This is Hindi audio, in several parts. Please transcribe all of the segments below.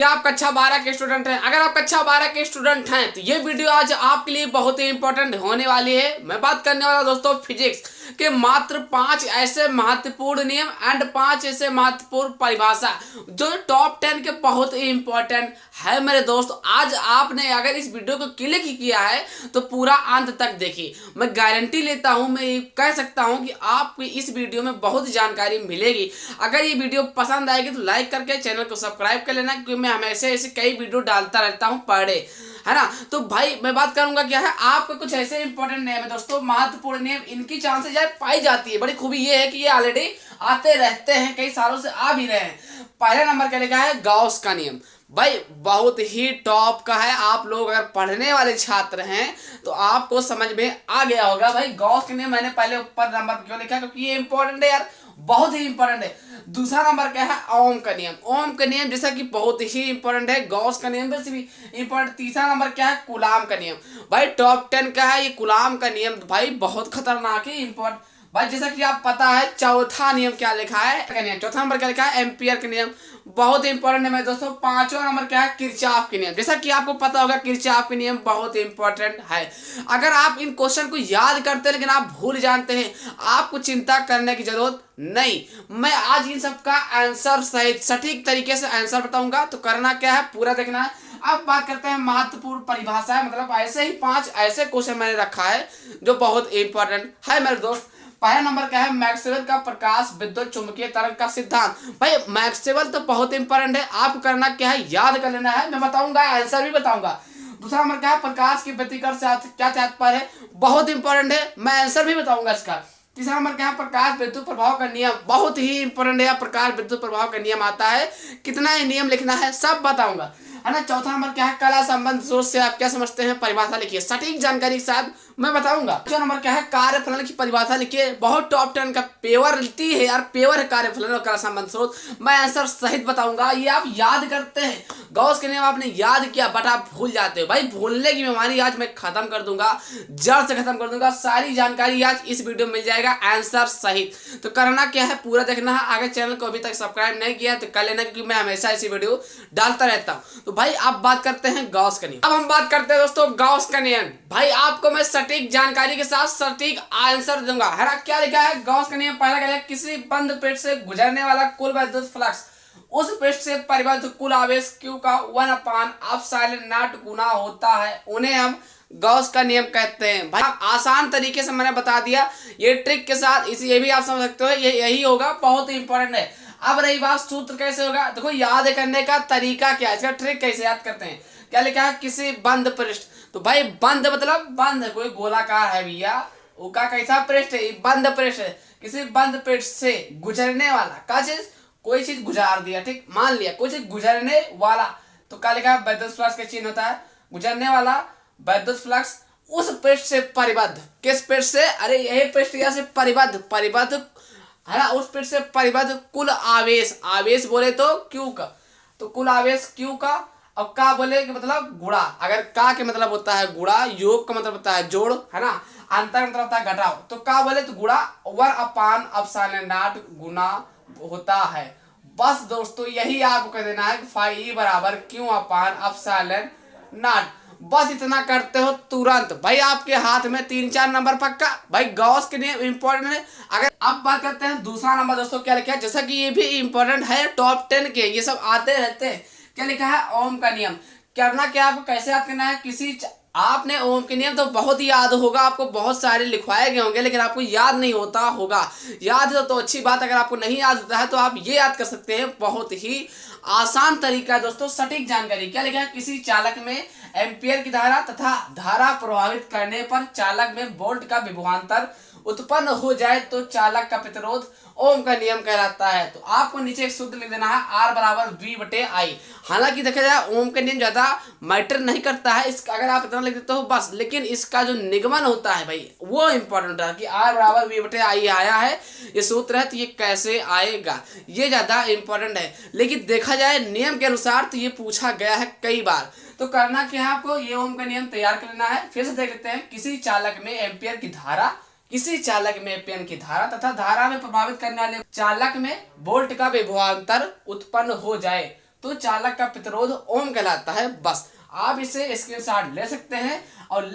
क्या आप कक्षा 12 के स्टूडेंट हैं? अगर आप कक्षा 12 के स्टूडेंट हैं तो ये वीडियो आज आपके लिए बहुत ही इंपॉर्टेंट होने वाली है। मैं बात करने वाला दोस्तों फिजिक्स के मात्र 5 ऐसे महत्वपूर्ण नियम एंड 5 ऐसे महत्वपूर्ण परिभाषा जो टॉप 10 के बहुत ही इंपॉर्टेंट है मेरे दोस्त। आज आपने अगर इस वीडियो को क्लिक किया है तो पूरा अंत तक देखिए। मैं गारंटी लेता हूं, मैं ये कह सकता हूं कि आपको इस वीडियो में बहुत जानकारी मिलेगी। अगर ये वीडियो पसंद आएगी तो लाइक करके चैनल को सब्सक्राइब कर लेना, क्योंकि मैं हमेशा ऐसे कई वीडियो डालता रहता हूं पर डे, है ना। तो भाई मैं बात करूंगा क्या है, आपको कुछ ऐसे इंपॉर्टेंट नियम है दोस्तों, महत्वपूर्ण नियम, इनकी चांसेस यार पाई जाती है। बड़ी खूबी ये है कि ये ऑलरेडी आते रहते हैं, कई सालों से आ भी रहे हैं। पहला नंबर क्या लिखा है? गॉस का नियम। भाई बहुत ही टॉप का है। आप लोग अगर पढ़ने वाले छात्र हैं तो आपको समझ में आ गया होगा। भाई गॉस का नियम मैंने पहले ऊपर नंबर क्यों लिखा, क्योंकि ये इंपॉर्टेंट है यार, बहुत ही इंपॉर्टेंट है। दूसरा नंबर क्या है? ओम का नियम। ओम का नियम जैसा कि बहुत ही इंपॉर्टेंट है, गॉस का नियम वैसे भी इंपॉर्टेंट। तीसरा नंबर क्या है? कूलाम का नियम। भाई टॉप 10 का है ये कूलाम का नियम। भाई बहुत खतरनाक है, इंपॉर्टेंट। भाई जैसा कि आप पता है चौथा नियम क्या लिखा है, चौथा नंबर क्या लिखा है? एम्पियर का नियम। बहुत इंपॉर्टेंट है मेरे दोस्तों। पांचवा नंबर क्या है? किरचॉफ के नियम। जैसा कि आपको पता होगा किरचॉफ के नियम बहुत इंपॉर्टेंट है। अगर आप इन क्वेश्चन को याद करते हैं लेकिन आप भूल जानते हैं, आपको चिंता करने की जरूरत नहीं। मैं आज इन सब का आंसर सहित सटीक तरीके से आंसर बताऊंगा। तो करना क्या है, पूरा देखना है। अब बात करते हैं महत्वपूर्ण परिभाषा है, मतलब ऐसे ही 5 ऐसे क्वेश्चन मैंने रखा है जो बहुत इंपॉर्टेंट है मेरे दोस्त। पहला नंबर क्या है? मैक्सवेल का प्रकाश विद्युत चुंबकीय तरंग का सिद्धांत। भाई मैक्सवेल तो बहुत इंपॉर्टेंट है, आपको करना क्या है, याद कर लेना है। मैं बताऊंगा, आंसर भी बताऊंगा। दूसरा नंबर क्या है? प्रकाश की व्यतिकरण से क्या तात्पर्य है? बहुत इंपॉर्टेंट है, मैं आंसर भी बताऊंगा इसका। तीसरा नंबर क्या है? प्रकाश विद्युत प्रभाव का नियम। बहुत ही इंपॉर्टेंट है, प्रकाश विद्युत प्रभाव का नियम आता है, कितना ही नियम लिखना है सब बताऊंगा, है ना। चौथा नंबर क्या है? कला संबंध स्रोत से आप क्या समझते हैं? परिभाषा लिखिए, सटीक जानकारी के साथ मैं बताऊंगा। पांचवा नंबर क्या है? कार्यफलन की परिभाषा लिखिए। बहुत टॉप 10 का पेवर लिखती है यार, पेवर है कार्यफलन और कला संबंध स्रोत। मैं आंसर सहित बताऊंगा। ये आप याद करते हैं, गॉस के नियम आपने याद किया बट आप भूल जाते हो। भाई भूलने की बीमारी आज मैं खत्म कर दूंगा, जड़ से खत्म कर दूंगा। सारी जानकारी आज इस वीडियो में मिल जाएगा आंसर सहित। तो करना क्या है, पूरा देखना है। अगर चैनल को अभी तक सब्सक्राइब नहीं किया तो कर लेना, क्योंकि मैं हमेशा ऐसी वीडियो डालता रहता हूं। तो भाई आप बात करते हैं गॉस का नियम। अब हम बात करते हैं दोस्तों गॉस का नियम। भाई आपको मैं सटीक जानकारी के साथ सटीक आंसर दूंगा, है ना। क्या लिखा है गॉस का नियम? पहला क्या है? किसी बंद पृष्ठ से गुजरने वाला कुल विद्युत फ्लक्स उस पृष्ठ से परिबद्ध कुल आवेश Q का 1/ε0 गुना होता है, उन्हें हम गॉस का नियम कहते हैं। भाई आसान तरीके से मैंने बता दिया, ये ट्रिक के साथ इसे ये भी आप समझ सकते हो, ये यही होगा, बहुत ही इंपॉर्टेंट है। अब रही बात सूत्र कैसे होगा, देखो याद करने का तरीका क्या है, इसका ट्रिक कैसे याद करते हैं। क्या लिखा है? किसी बंद पृष्ठ। तो भाई बंद मतलब बंद, कोई गोलाकार है भैया, उसका कैसा पृष्ठ है? बंद पृष्ठ है। किसी बंद पृष्ठ से गुजरने वाला क्या चीज, कोई चीज गुजार दिया, ठीक, मान लिया कोई चीज गुजरने वाला, तो क्या लिखा है? विद्युत फ्लक्स का चिन्ह होता है, गुजरने वाला विद्युत फ्लक्स उस पृष्ठ से परिबद्ध। किस पृष्ठ से? अरे यही पृष्ठ यहाँ से परिबद्ध, है ना, उस पृष्ठ से परिबद्ध कुल आवेश। आवेश बोले तो Q का, तो कुल आवेश Q का। अब का बोले कि मतलब गुणा, अगर का के मतलब होता है गुणा, योग का मतलब होता है जोड़, है ना, अंतर मतलब होता है घटाव, तो का बोले तो गुणा 1/ε0 गुना होता है। बस दोस्तों यही आपको कह देना है कि फाई बराबर Q/ε0। बस इतना करते हो तुरंत, भाई आपके हाथ में 3-4 नंबर पक्का। भाई गॉस के नियम इंपॉर्टेंट है। अगर अब बात करते हैं दूसरा नंबर दोस्तों, क्या लिखा है, जैसा कि ये भी इंपॉर्टेंट है, टॉप 10 के ये सब आते रहते हैं। क्या लिखा है? ओम का नियम। करना क्या, आपको कैसे याद करना है? आपने ओम के नियम तो बहुत ही याद होगा, आपको बहुत सारे लिखवाए गए होंगे, लेकिन आपको याद नहीं होता होगा। याद हो तो अच्छी बात, अगर आपको नहीं याद होता है तो आप ये याद कर सकते हैं, बहुत ही आसान तरीका है दोस्तों, सटीक जानकारी। क्या लिखा है? किसी चालक में एम्पियर की धारा तथा धारा प्रभावित करने पर चालक में वोल्ट का विभवांतर उत्पन्न हो जाए तो चालक का प्रतिरोध ओम का नियम कहलाता है। तो आपको नीचे एक सूत्र लिख देना है, R बराबर V/I। हालांकि देखा जाए ओम का नियम ज्यादा मैटर नहीं करता है, इसका अगर आप इतना लिख देते हो बस, लेकिन इसका जो निगमन होता है भाई वो इंपॉर्टेंट होता है कि R बराबर V/I आया है, ये सूत्र है, तो ये कैसे आएगा, ये ज्यादा इंपॉर्टेंट है। लेकिन देखा जाए नियम के अनुसार तो ये पूछा गया है कई बार। तो करना क्या है, आपको ये ओम का नियम तैयार कर लेना है। फिर से देख लेते हैं, किसी चालक में एम्पियर की धारा तथा धारा में प्रभावित करने वाले चालक में वोल्ट का विभवांतर उत्पन्न हो जाए तो चालक का प्रतिरोध ओम कहलाता है। बस आप इसे स्क्रीनशॉट ले सकते हैं और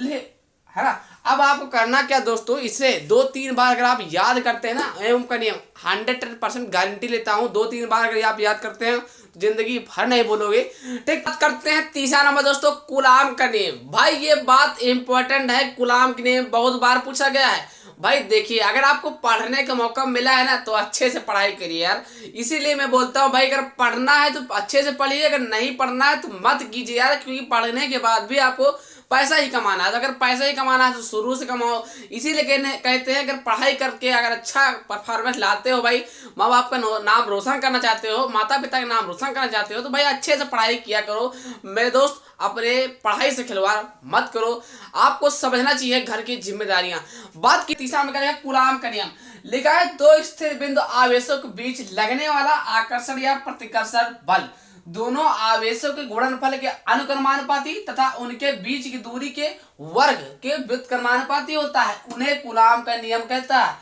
है ना। अब आपको करना क्या दोस्तों, इसे 2-3 बार अगर आप याद करते हैं ना, ओम का नियम 100% गारंटी लेता हूं, 2-3 बार अगर आप याद करते हैं तो जिंदगी भर नहीं बोलोगे। ठीक, बात करते हैं तीसरा नंबर दोस्तों, कूलाम का नियम। भाई ये बात इंपॉर्टेंट है, कूलाम का नियम बहुत बार पूछा गया है। भाई देखिए, अगर आपको पढ़ने का मौका मिला है ना तो अच्छे से पढ़ाई करिए यार। इसीलिए मैं बोलता हूँ भाई, अगर पढ़ना है तो अच्छे से पढ़िए, अगर नहीं पढ़ना है तो मत कीजिए यार, क्योंकि पढ़ने के बाद भी आपको पैसा ही कमाना है। तो अगर पैसा ही कमाना है तो शुरू से कमाओ। इसीलिए कहते हैं अगर पढ़ाई करके अगर अच्छा परफॉर्मेंस लाते हो, भाई माँ बाप का नाम रोशन करना चाहते हो, माता पिता का नाम रोशन करना चाहते हो, तो भाई अच्छे से पढ़ाई किया करो मेरे दोस्त। अपने पढ़ाई से खिलवाड़ मत करो, आपको समझना चाहिए घर की जिम्मेदारियां। बात की तीसरा नंबर का कूलाम का नियम। लिखा है, दो स्थिर बिंदु आवेशों के बीच लगने वाला आकर्षण या प्रतिकर्षण बल दोनों आवेशों के गुणनफल के अनुक्रमानुपाती तथा उनके बीच की दूरी के वर्ग के व्युत्क्रमानुपाती होता है। उन्हें कूलाम का नियम कहता है।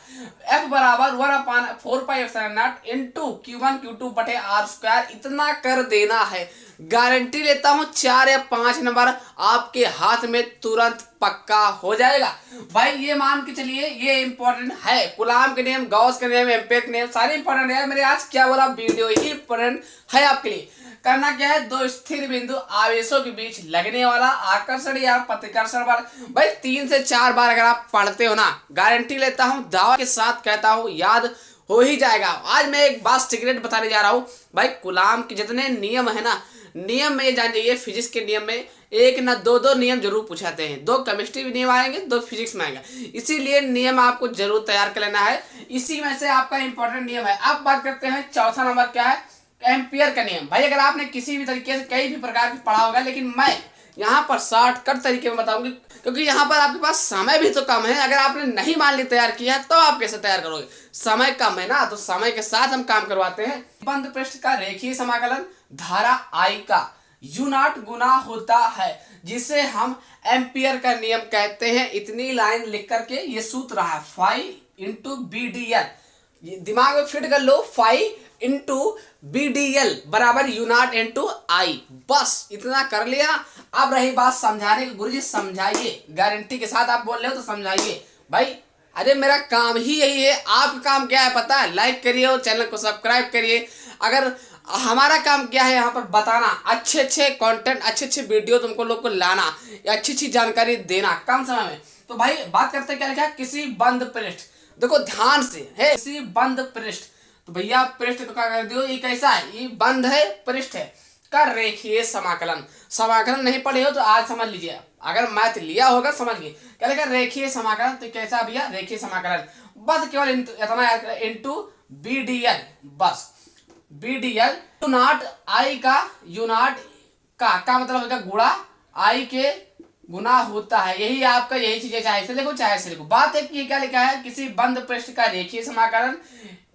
F बराबर 1/4πε0 इंटू Q1 Q2 बटे R²। इतना कर देना है, गारंटी लेता हूं 4 या 5 नंबर आपके हाथ में तुरंत पक्का हो जाएगा। भाई ये मान के चलिए, ये इंपॉर्टेंट है। कूलाम के नियम, गॉस का नियम, एम्पेयर के नियम सारे इंपॉर्टेंट है। मेरे आज क्या बोला, वीडियो ही इंपॉर्टेंट है आपके लिए। करना क्या है, दो स्थिर बिंदु आवेशों के बीच लगने वाला आकर्षण या प्रतिकर्षण बल। भाई 3 से 4 बार अगर आप पढ़ते हो ना, गारंटी लेता हूं, दावा के साथ कहता हूं, याद हो ही जाएगा। आज मैं एक बात सीक्रेट बताने जा रहा हूं। भाई कूलाम के जितने नियम है ना, नियम में ये जान जाइए, फिजिक्स के नियम में एक ना दो नियम जरूर पूछाते हैं। 2 केमिस्ट्री में नियम आएंगे, 2 फिजिक्स में आएगा। इसीलिए नियम आपको जरूर तैयार कर लेना है। इसी में से आपका इंपॉर्टेंट नियम है। अब बात करते हैं चौथा नंबर क्या है, एम्पियर का नियम। भाई अगर आपने किसी भी तरीके से कई भी प्रकार की पढ़ा होगा, लेकिन मैं यहाँ पर शॉर्टकट तरीके में बताऊंगी, क्योंकि यहाँ पर आपके पास समय भी तो कम है। अगर आपने नहीं मान ली तैयार किया तो आप कैसे तैयार करोगे, समय कम है ना, तो समय के साथ हम काम करवाते हैं। बंद पृष्ठ का रेखीय समाकलन धारा I का U0 गुना होता है, जिसे हम एम्पियर का नियम कहते हैं। इतनी लाइन लिख करके ये सूत्र है, फाई इंटू BDL। दिमाग में फिट कर लो, फाई इंटू BDL बराबर U0 इंटू I। बस इतना कर लिया। अब रही बात समझाने की, गुरुजी समझाइए, गारंटी के साथ आप बोल रहे हो तो समझाइए। भाई अरे मेरा काम ही यही है। आपका काम क्या है पता है, लाइक करिए और चैनल को सब्सक्राइब करिए। अगर हमारा काम क्या है, यहाँ पर बताना, अच्छे कंटेंट, अच्छे वीडियो तुमको लोग को लाना, अच्छी जानकारी देना कम समय में। तो भाई बात करते हैं, क्या लिखा है, किसी बंद पृष्ठ, देखो ध्यान से है, किसी बंद पृष्ठ, तो भैया पृष्ठ तो क्या कर दियो, ये कैसा है, ये बंद है, पृष्ठ है का रेखीय समाकलन। समाकलन नहीं पढ़े हो तो आज समझ लीजिए, अगर मैथ लिया होगा समझ गए। क्या लिखा, रेखीय समाकलन। तो कैसा भैया, रेखीय समाकलन, बस केवल इतना इंटू BDL। बस BDL U0 I का, U0 का मतलब होगा गुणा I के गुना होता है। यही आपका, यही चीजें चाहे से लिखो चाहे से लिखो। बात है कि ये क्या लिखा है, किसी बंद पृष्ठ का रेखीय समाकलन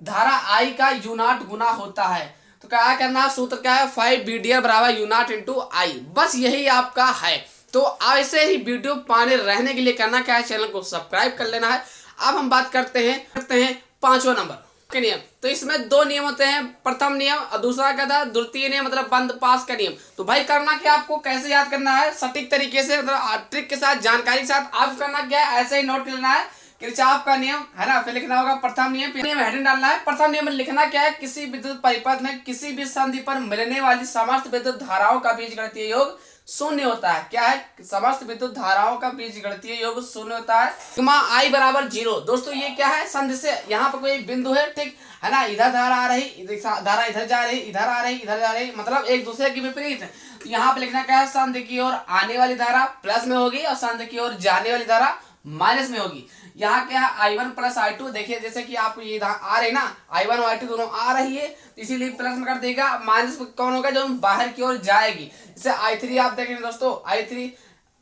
धारा I का U0 गुना होता है। तो क्या करना, सूत्र क्या है, 5 BDL बराबर U0 इंटू I। बस यही आपका है। तो ऐसे ही वीडियो पाने रहने के लिए करना क्या है, चैनल को सब्सक्राइब कर लेना है। अब हम बात करते हैं 5वां नंबर के नियम। तो इसमें 2 नियम होते हैं, प्रथम नियम और दूसरा क्या था, द्वितीय नियम, मतलब बंद पास का नियम। तो भाई करना क्या, आपको कैसे याद करना है, सटीक तरीके से, मतलब ट्रिक के साथ, जानकारी के साथ। आप करना क्या है, ऐसे ही नोट कर लेना है, किरचॉफ का नियम है ना, फिर लिखना होगा प्रथम नियम, हेडिंग डालना है। प्रथम नियम में लिखना क्या है, किसी विद्युत परिपथ में किसी भी संधि पर मिलने वाली समस्त विद्युत धाराओं का बीजगणितीय योग शून्य होता है। क्या है, समस्त विद्युत धाराओं का बीजगणितीय योग शून्य होता है। सिग्मा I बराबर 0। दोस्तों ये क्या है, संधि से यहाँ पर कोई बिंदु है, ठीक है ना, इधर धारा आ रही, धारा इधर जा रही, इधर आ रही, इधर जा रही, मतलब एक दूसरे की विपरीत है। तो यहाँ पे लिखना क्या है, संधि की ओर आने वाली धारा प्लस में होगी और संधि की ओर जाने वाली धारा माइनस में होगी। यहाँ क्या है, I1 प्लस I2। देखिए जैसे कि आपको ये आ रही ना, I1 और I2 दोनों आ रही है, तो इसीलिए प्लस में कर देगा। माइनस कौन होगा, जो बाहर की ओर जाएगी। जैसे I3 आप देखेंगे दोस्तों, I3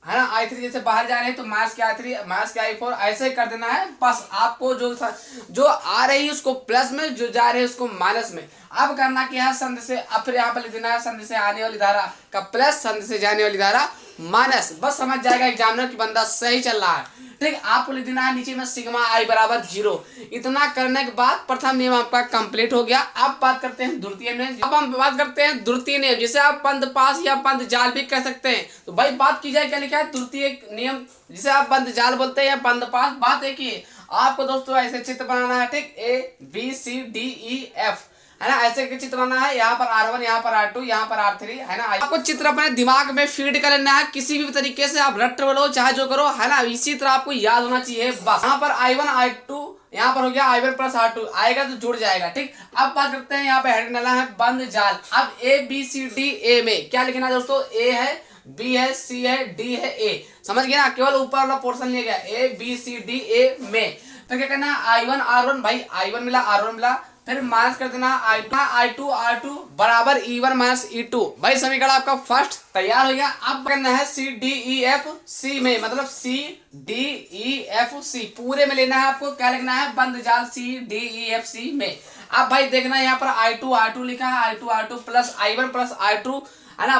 है ना, I3 जैसे बाहर जा रहे हैं तो माइनस के I3, माइनस के I4, ऐसे कर देना है। बस आपको जो आ रही है उसको प्लस में, जो जा रही है उसको माइनस में। अब करना क्या है, संधि से, अब फिर यहाँ पर लिख देना है, संधि से आने वाली धारा का प्लस, संधि से जाने वाली धारा माइनस। बस समझ जाएगा एग्जामिनर की बंदा सही चल रहा है। ठीक है। आपको लिख देना है नीचे में सिग्मा आई बराबर 0। इतना करने के बाद प्रथम नियम आपका कंप्लीट हो गया। अब बात करते हैं द्वितीय नियम। अब हम बात करते हैं द्वितीय नियम, जिसे आप बंद पास या बंद जाल भी कह सकते हैं। तो भाई बात की जाए क्या लिखा है द्वितीय नियम, जिसे आप बंद जाल बोलते हैं या बंद पास। बात एक ही है, आपको दोस्तों ऐसे चित्र बनाना है, ठीक, ABCDEF है ना, ऐसे के चित्र बनाना है। यहाँ पर R1, यहाँ पर R2, यहाँ पर R3 है ना। आपको चित्र अपने दिमाग में फीड कर लेना है, किसी भी तरीके से आप रट बोलो चाहे जो करो है ना, इसी तरह आपको याद होना चाहिए बस। यहाँ पर I1 I2, यहाँ पर हो गया I1 प्लस R2 आएगा तो जुड़ जाएगा, ठीक। अब बात करते हैं यहाँ पे हेडिंग डालना है बंद जाल। अब ABCDA में क्या लिखना है दोस्तों, A है, B है, C है, D है, A, समझ गए ना, केवल ऊपर वाला पोर्शन लिया गया ABCDA में। तो क्या करना है I1 R1, भाई I1 मिला R1 मिला, फिर माइनस कर देना I2 R2 बराबर E1 माइनस E2। भाई समीकरण आपका फर्स्ट तैयार हो गया। अब करना है CDEFC में, मतलब CDEFC पूरे में लेना है आपको। क्या लिखना है बंद जाल CDEFC में। अब भाई देखना है यहाँ पर I2 R2 लिखा है, I2 R2 plus I1 plus I2 है ना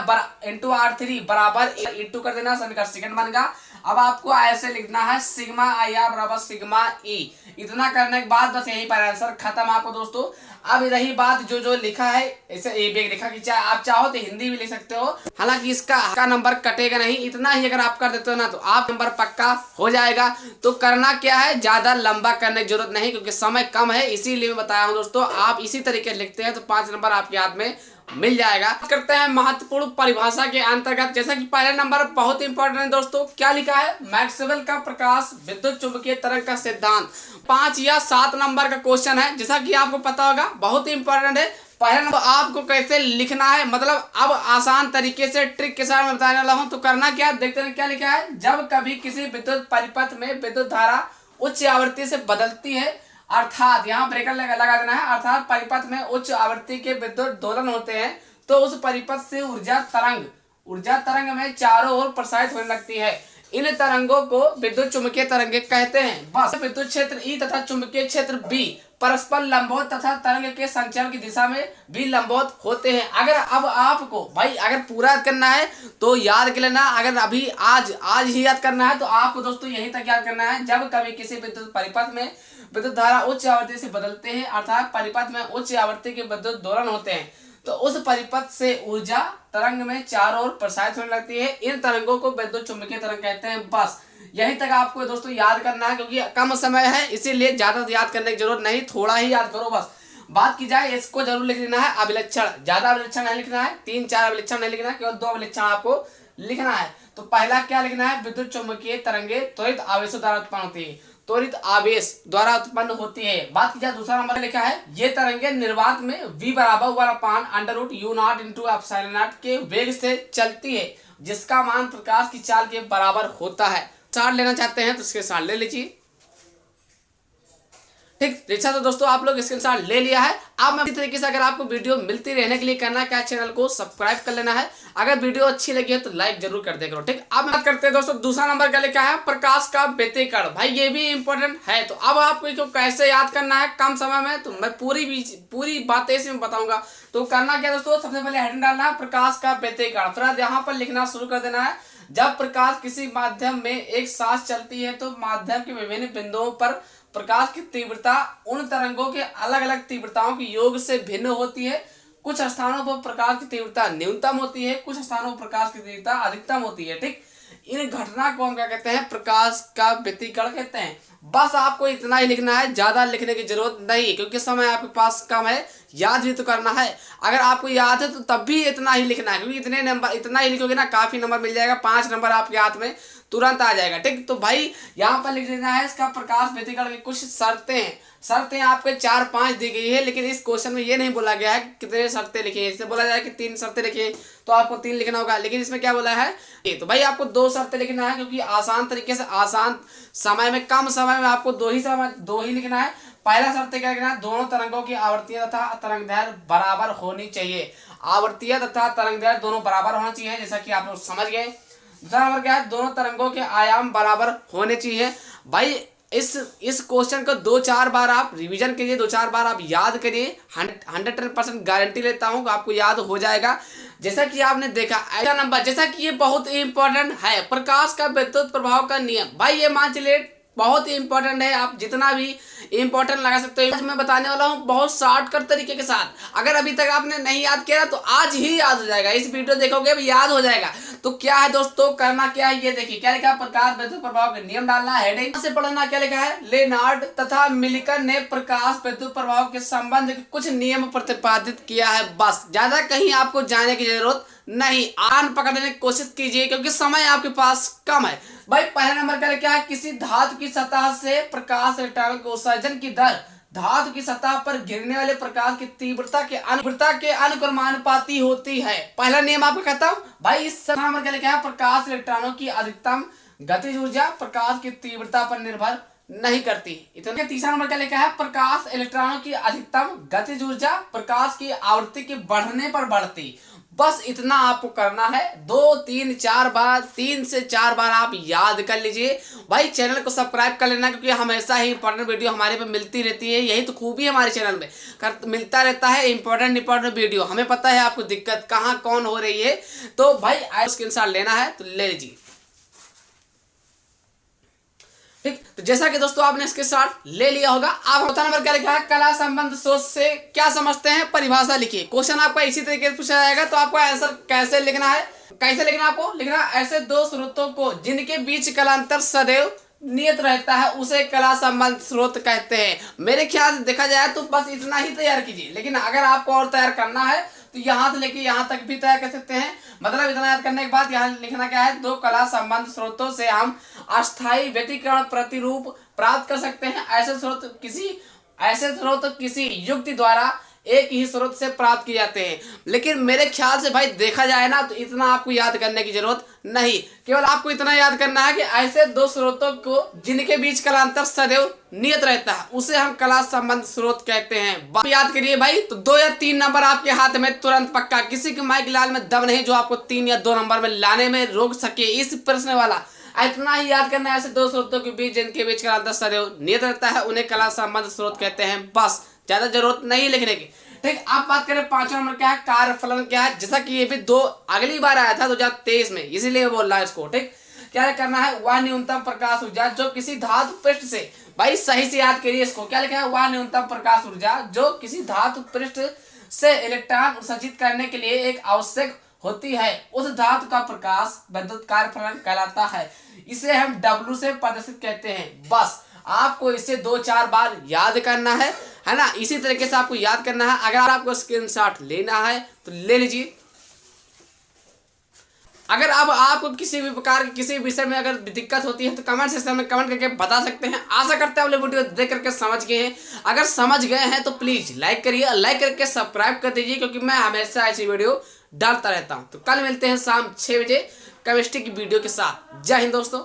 इंटू R3 बराबर E2 कर देना, समीकरण सेकंड बन गया। अब आपको ऐसे लिखना है सिग्मा आई आर बराबर सिग्मा ई। इतना करने के बाद बस यहीं पर आंसर खत्म आपको दोस्तों। अब रही बात जो लिखा है, इसे ए बी लिखा कि चाहे आप चाहो तो हिंदी भी लिख सकते हो, हालांकि इसका नंबर कटेगा नहीं। इतना ही अगर आप कर देते हो ना तो आप नंबर पक्का हो जाएगा। तो करना क्या है, ज्यादा लंबा करने की जरूरत नहीं क्योंकि समय कम है, इसीलिए मैं बताया हूँ दोस्तों। आप इसी तरीके लिखते हैं तो 5 नंबर आपके हाथ में मिल जाएगा। करते हैं महत्वपूर्ण परिभाषा के अंतर्गत, जैसा कि पहला नंबर बहुत इंपॉर्टेंट है दोस्तों। क्या लिखा है, मैक्सवेल का प्रकाश विद्युत चुंबकीय तरंग का सिद्धांत। 5 या 7 नंबर का क्वेश्चन है, जैसा कि आपको पता होगा, बहुत ही इंपॉर्टेंट है। पहला नंबर आपको कैसे लिखना है, मतलब अब आसान तरीके से ट्रिक के साथ मैं बताने वाला हूं। तो करना क्या, देखते हैं क्या लिखा है। जब कभी किसी विद्युत परिपथ में विद्युत धारा उच्च आवृत्ति से बदलती है, अर्थात यहाँ ब्रेकर लगा देना है, अर्थात परिपथ में उच्च आवृत्ति के विद्युत दोलन होते हैं, तो उस परिपथ से ऊर्जा तरंग में चारों ओर प्रसारित होने लगती है। इन तरंगों को विद्युत चुंबकीय तरंगे कहते हैं। बस विद्युत क्षेत्र E तथा चुंबकीय क्षेत्र B परस्पर लंबवत तथा तरंग के संचरण की दिशा में भी लंबवत होते हैं। अगर अब आपको भाई अगर पूरा याद करना है तो याद कर लेना, अगर अभी आज ही याद करना है तो आपको दोस्तों यहीं तक याद करना है। जब कभी किसी विद्युत परिपथ में विद्युत धारा उच्च आवृत्ति से बदलते हैं, अर्थात परिपथ में उच्च आवृत्ति के विद्युत दोलन होते हैं, तो उस परिपथ से ऊर्जा तरंग में चारों ओर प्रसारित होने लगती है। इन तरंगों को विद्युत चुंबकीय तरंग कहते हैं। बस यहीं तक आपको दोस्तों याद करना है, क्योंकि कम समय है इसीलिए ज्यादा याद करने की जरूरत नहीं, थोड़ा ही याद करो बस। बात की जाए इसको जरूर लिख लेना है अभिलक्षण, ज्यादा अभिलक्षण नहीं लिखना है, 3-4 अभिलक्षण नहीं लिखना है, केवल 2 अभिलक्षण आपको लिखना है। तो पहला क्या लिखना है, विद्युत चुंबकीय तरंगे त्वरित आवेशों द्वारा उत्पन्न होती है, त्वरित आवेश द्वारा उत्पन्न होती है। बात की जाए दूसरा नंबर लिखा है, ये तरंगे निर्वात में v बराबर 1/√u0 × ε0 के वेग से चलती है, जिसका मान प्रकाश की चाल के बराबर होता है। साथ लेना चाहते हैं तो इसके साथ ले लीजिए, ठीक। जैसा तो दोस्तों आप लोग इसके साथ ले लिया है। अब मैं इसी तरीके से अगर आपको वीडियो मिलती रहने के लिए करना क्या, चैनल को सब्सक्राइब कर लेना है। अगर वीडियो अच्छी लगी है तो लाइक जरूर कर दिया करो, ठीक। अब बात करते हैं दोस्तों दूसरा नंबर क्या लिखा है, प्रकाश का व्यतिकरण। भाई ये भी इंपॉर्टेंट है। तो अब आपको कैसे याद करना है कम समय में, तो मैं पूरी बातें इसमें बताऊंगा। तो करना क्या दोस्तों, सबसे पहले हेडिंग डालना है प्रकाश का व्यतिकरण, फिर यहाँ पर लिखना शुरू कर देना है। जब प्रकाश किसी माध्यम में एक साथ चलती है तो माध्यम के विभिन्न बिंदुओं पर प्रकाश की तीव्रता उन तरंगों के अलग अलग तीव्रताओं के योग से भिन्न होती है। कुछ स्थानों पर प्रकाश की तीव्रता न्यूनतम होती है, कुछ स्थानों पर प्रकाश की तीव्रता अधिकतम होती है, ठीक। इन घटना को हम क्या कहते हैं, प्रकाश का व्यतिकरण कहते हैं। बस आपको इतना ही लिखना है, ज्यादा लिखने की जरूरत नहीं, क्योंकि समय आपके पास कम है, याद भी तो करना है। अगर आपको याद है तो तब भी इतना ही लिखना है, क्योंकि इतना ही लिखोगे ना काफी नंबर मिल जाएगा, 5 नंबर आपके हाथ में तुरंत आ जाएगा, ठीक। तो भाई यहाँ पर लिख लेना है इसका प्रकाश व्यतिकरण की कुछ शर्तें आपके 4-5 दी गई है, लेकिन इस क्वेश्चन में ये नहीं बोला गया है कि कितने शर्तें लिखिए। इससे बोला जाए कि 3 शर्तें लिखिए तो आपको 3 लिखना होगा, लेकिन इसमें क्या बोला है, तो भाई आपको 2 शर्तें लिखना है, क्योंकि आसान तरीके से आसान समय में कम समय में आपको 2 ही लिखना है। पहला शर्त क्या लिखना है, दोनों तरंगों की आवृत्तियां तथा तरंगदैर्घ्य बराबर होनी चाहिए। आवृत्तियां तथा तरंगदैर्घ्य दोनों बराबर होना चाहिए, जैसा कि आप लोग समझ गए। दूसरा नंबर क्या है, दोनों तरंगों के आयाम बराबर होने चाहिए। भाई इस क्वेश्चन को 2-4 बार आप रिवीजन करिए, 2-4 बार आप याद करिए, 100% गारंटी लेता हूं कि आपको याद हो जाएगा। जैसा कि आपने देखा ऐसा नंबर, जैसा कि ये बहुत ही इंपॉर्टेंट है, प्रकाश का विद्युत प्रभाव का नियम। भाई ये मान चलिए बहुत ही इंपॉर्टेंट है, आप जितना भी इंपॉर्टेंट लगा सकते हो। आज मैं बताने वाला हूँ बहुत शॉर्टकट तरीके के साथ। अगर अभी तक आपने नहीं याद किया तो आज ही याद हो जाएगा, इस वीडियो देखोगे अभी याद हो जाएगा। तो क्या है दोस्तों, करना क्या है ये देखिए। क्या लिखा है, प्रकाश विद्युत प्रभाव के नियम डालना है, हेडिंग से पढ़ना। क्या लिखा है, लेनार्ड तथा मिल्टन ने प्रकाश विद्युत प्रभाव के संबंध के कुछ नियम प्रतिपादित किया है। बस, ज्यादा कहीं आपको जाने की जरूरत नहीं, आन पकड़ने की कोशिश कीजिए क्योंकि समय आपके पास कम है। भाई पहला नंबर का क्या है, किसी धातु की सतह से प्रकाश इलेक्ट्रॉनों के उत्सर्जन की दर धातु की सतह पर गिरने वाले प्रकाश की तीव्रता के अनुक्रमानुपाती होती है। पहला नियम आपको कहता हूं भाई। इस नंबर का क्या है, प्रकाश इलेक्ट्रॉनों की अधिकतम गतिज ऊर्जा प्रकाश की तीव्रता पर निर्भर नहीं करती। इतना। तीसरा नंबर का लिखा है, प्रकाश इलेक्ट्रॉनों की अधिकतम गतिज ऊर्जा प्रकाश की आवृत्ति के बढ़ने पर बढ़ती। बस इतना आपको करना है, 2 3 4 बार, 3 से 4 बार आप याद कर लीजिए। भाई चैनल को सब्सक्राइब कर लेना क्योंकि हमेशा ही इंपॉर्टेंट वीडियो हमारे पे मिलती रहती है। यही तो खूबी है हमारे चैनल में, मिलता रहता है इंपॉर्टेंट वीडियो। हमें पता है आपको दिक्कत कहाँ कौन हो रही है। तो भाई स्क्रीनशॉट लेना है तो ले लीजिए, ठीक। तो जैसा कि दोस्तों आपने इसके साथ ले लिया होगा। आप चौथा नंबर क्या लिखा है, कला संबंध सोच से क्या समझते हैं, परिभाषा लिखिए। क्वेश्चन आपका इसी तरीके से पूछा जाएगा तो आपको आंसर कैसे लिखना है, कैसे लिखना आपको लिखना, ऐसे दो स्रोतों को जिनके बीच कलांतर सदैव नियत रहता है उसे कला संबंध स्रोत कहते हैं। मेरे ख्याल से देखा जाए तो बस इतना ही तैयार कीजिए, लेकिन अगर आपको और तैयार करना है तो यहाँ से लेके यहाँ तक भी तैयार कर सकते हैं। मतलब इतना याद करने के बाद यहाँ लिखना क्या है, दो कला संबंध स्रोतों से हम अस्थायी व्यतिकरण प्रतिरूप प्राप्त कर सकते हैं। ऐसे स्रोत किसी युक्ति द्वारा एक ही स्रोत से प्राप्त किए जाते हैं। लेकिन मेरे ख्याल से भाई देखा जाए ना तो इतना आपको याद करने की जरूरत नहीं, केवल आपको इतना याद करना है कि ऐसे दो स्रोतों को जिनके बीच कलांतर सदैव नियत रहता है उसे हम कला संबंध स्रोत कहते हैं। याद करिए भाई। तो 2 या 3 नंबर आपके हाथ में तुरंत पक्का, किसी के माइक लाल में दम नहीं जो आपको 3 या 2 नंबर में लाने में रोक सके इस प्रश्न वाला। इतना ही याद करना है, ऐसे दो स्रोतों के बीच जिनके बीच कलांतर सदैव नियत रहता है उन्हें कला संबंध स्रोत कहते हैं। बस, ज्यादा जरूरत नहीं लिखने की, ठीक। आप बात करें 5वां नंबर क्या है, कार्यफलन क्या है। जैसा कि ये भी अगली बार आया था 2023 में, इसीलिए बोल रहा है इसको, ठीक। क्या करना है, वह न्यूनतम प्रकाश ऊर्जा जो किसी धातु पृष्ठ से, भाई सही से याद करिए इसको। क्या लिखा है, वह न्यूनतम प्रकाश ऊर्जा जो किसी धातु पृष्ठ से इलेक्ट्रॉन उत्सर्जित करने के लिए एक आवश्यक होती है उस धातु का प्रकाश विद्युत कार्यफलन कहलाता है। इसे हम W से प्रदर्शित कहते हैं। बस आपको इसे 2-4 बार याद करना है ना। इसी तरीके से आपको याद करना है। अगर आपको स्क्रीनशॉट लेना है तो ले लीजिए। अगर अब आपको किसी भी प्रकार के किसी विषय में अगर दिक्कत होती है तो कमेंट सेक्शन में कमेंट करके बता सकते हैं। आशा करते हैं आप लोग वीडियो देख करके समझ गए हैं। अगर समझ गए हैं तो प्लीज लाइक करिए, लाइक करके सब्सक्राइब कर दीजिए क्योंकि मैं हमेशा ऐसी वीडियो डालता रहता हूं। तो कल मिलते हैं शाम 6 बजे केमिस्ट्री की वीडियो के साथ। जय हिंद दोस्तों।